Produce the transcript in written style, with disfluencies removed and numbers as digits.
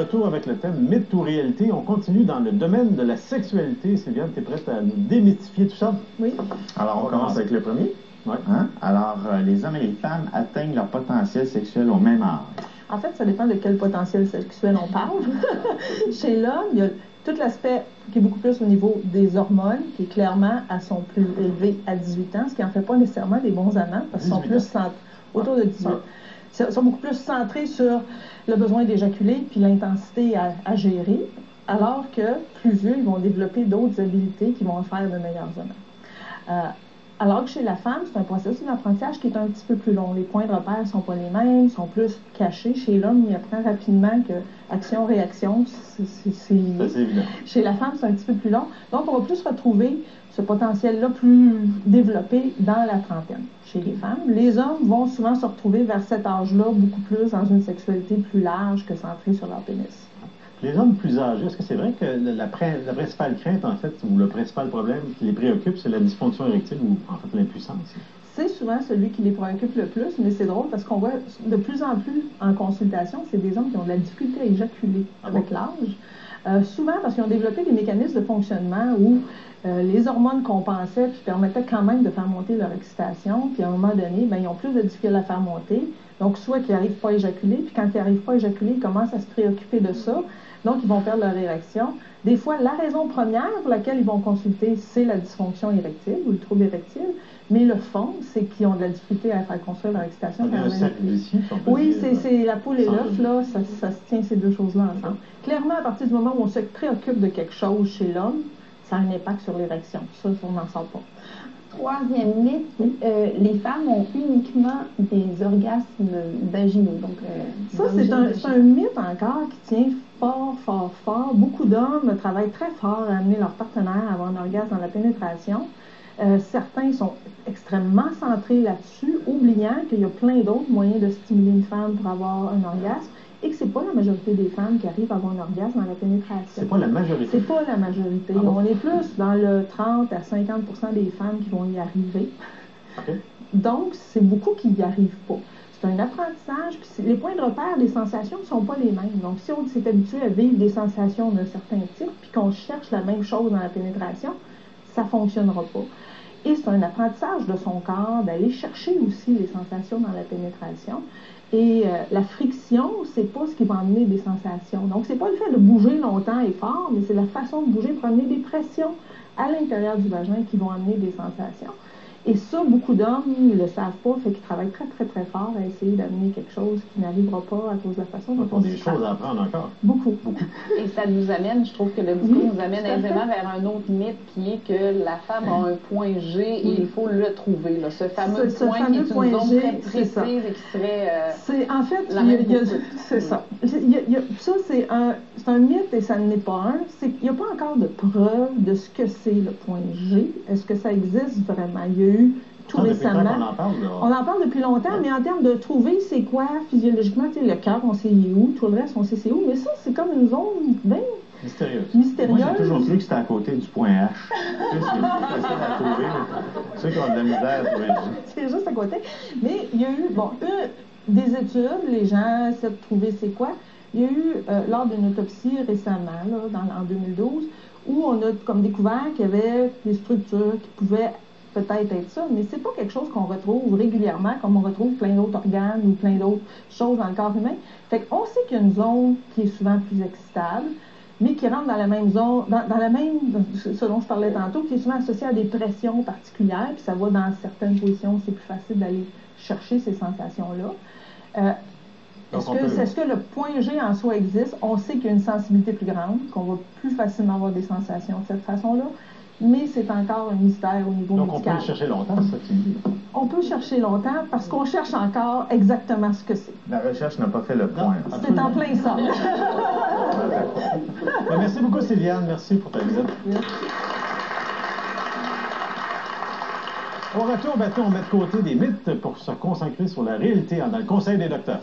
retour avec le thème mythe ou réalité. On continue dans le domaine de la sexualité. Sylviane, tu es prête à nous démythifier tout ça? Oui. Alors, on commence avec le premier. Ouais. Hein? Alors, les hommes et les femmes atteignent leur potentiel sexuel au même âge. En fait, ça dépend de quel potentiel sexuel on parle. Chez l'homme, il y a tout l'aspect qui est beaucoup plus au niveau des hormones, qui est clairement à son plus élevé à 18 ans, ce qui n'en fait pas nécessairement des bons amants, parce qu'ils sont plus autour de 18. Ils sont beaucoup plus centrés sur le besoin d'éjaculer puis l'intensité à gérer, alors que plus vieux, ils vont développer d'autres habiletés qui vont en faire de meilleurs amants. Alors que chez la femme, c'est un processus d'apprentissage qui est un petit peu plus long. Les points de repère ne sont pas les mêmes, sont plus cachés. Chez l'homme, il apprend rapidement que action-réaction, c'est évident. Chez la femme, c'est un petit peu plus long. Donc, on va plus retrouver ce potentiel-là plus développé dans la trentaine chez les femmes. Les hommes vont souvent se retrouver vers cet âge-là beaucoup plus dans une sexualité plus large que centrée sur leur pénis. Les hommes plus âgés, est-ce que c'est vrai que la principale crainte, en fait, ou le principal problème qui les préoccupe, c'est la dysfonction érectile ou, en fait, l'impuissance? C'est souvent celui qui les préoccupe le plus, mais c'est drôle parce qu'on voit de plus en plus en consultation, c'est des hommes qui ont de la difficulté à éjaculer avec l'âge. Souvent parce qu'ils ont développé des mécanismes de fonctionnement où les hormones compensaient puis permettaient quand même de faire monter leur excitation, puis à un moment donné, ben, ils ont plus de difficulté à la faire monter. Donc, soit qu'ils n'arrivent pas à éjaculer, puis quand ils n'arrivent pas à éjaculer, ils commencent à se préoccuper de ça. Donc, ils vont perdre leur érection. Des fois, la raison première pour laquelle ils vont consulter, c'est la dysfonction érectile ou le trouble érectile. Mais le fond, c'est qu'ils ont de la difficulté à faire construire leur excitation. Oui, c'est la poule et l'œuf, là, ça se tient ces deux choses-là ensemble. Clairement, à partir du moment où on se préoccupe de quelque chose chez l'homme, ça a un impact sur l'érection. Ça, on n'en sort pas. Troisième mythe, les femmes ont uniquement des orgasmes vaginaux. Donc, ça, c'est un mythe encore qui tient fort, fort, fort. Beaucoup d'hommes travaillent très fort à amener leur partenaire à avoir un orgasme dans la pénétration. Certains sont extrêmement centrés là-dessus, oubliant qu'il y a plein d'autres moyens de stimuler une femme pour avoir un orgasme et que c'est pas la majorité des femmes qui arrivent à avoir un orgasme dans la pénétration. C'est pas la majorité? C'est pas la majorité. Ah bon? On est plus dans le 30 à 50% des femmes qui vont y arriver. Okay. Donc, c'est beaucoup qui n'y arrivent pas. C'est un apprentissage, puis les points de repère des sensations ne sont pas les mêmes. Donc, si on s'est habitué à vivre des sensations d'un certain type, puis qu'on cherche la même chose dans la pénétration, ça ne fonctionnera pas. Et c'est un apprentissage de son corps d'aller chercher aussi les sensations dans la pénétration. Et la friction, c'est pas ce qui va amener des sensations. Donc, c'est pas le fait de bouger longtemps et fort, mais c'est la façon de bouger pour amener des pressions à l'intérieur du vagin qui vont amener des sensations. Et ça, beaucoup d'hommes ne le savent pas, fait qu'ils travaillent très, très, très fort à essayer d'amener quelque chose qui n'arrivera pas à cause de la façon dont on des choses à apprendre encore. Beaucoup. Et ça nous amène, je trouve que le discours nous amène aisément vers un autre mythe qui est que la femme a un point G et il faut le trouver. Là. Ce fameux point qui est une zone très précise et qui serait en fait, la même c'est ça. Ça, c'est un mythe et ça n'est pas un. Il n'y a pas encore de preuve de ce que c'est le point G. Est-ce que ça existe vraiment? Il y a eu tout récemment. On en parle depuis longtemps, mais en termes de trouver c'est quoi physiologiquement, le cœur, on sait où, tout le reste, on sait c'est où, mais ça, c'est comme une zone bien mystérieuse. Moi, j'ai toujours cru que c'était à côté du point H. C'est facile à trouver, mais ceux qui ont de la misère à trouver. C'est juste à côté. Mais il y a eu, des études, les gens essaient de trouver c'est quoi. Il y a eu, lors d'une autopsie récemment, là, en 2012, où on a comme découvert qu'il y avait des structures qui pouvaient peut-être être ça, mais c'est pas quelque chose qu'on retrouve régulièrement, comme on retrouve plein d'autres organes ou plein d'autres choses dans le corps humain. Fait qu'on sait qu'il y a une zone qui est souvent plus excitable, mais qui rentre dans la même zone, dans la même, ce dont je parlais tantôt, qui est souvent associée à des pressions particulières, puis ça va dans certaines positions, c'est plus facile d'aller chercher ces sensations-là. Est-ce que le point G en soi existe? On sait qu'il y a une sensibilité plus grande, qu'on va plus facilement avoir des sensations de cette façon-là, mais c'est encore un mystère au niveau médical. Donc, on peut chercher longtemps, c'est ça que tu dis? On peut chercher longtemps parce qu'on cherche encore exactement ce que c'est. La recherche n'a pas fait le point. C'est en plein ça. Merci beaucoup, Sylviane. Merci pour ta visite. Au retour, on met de côté des mythes pour se concentrer sur la réalité dans le Conseil des docteurs.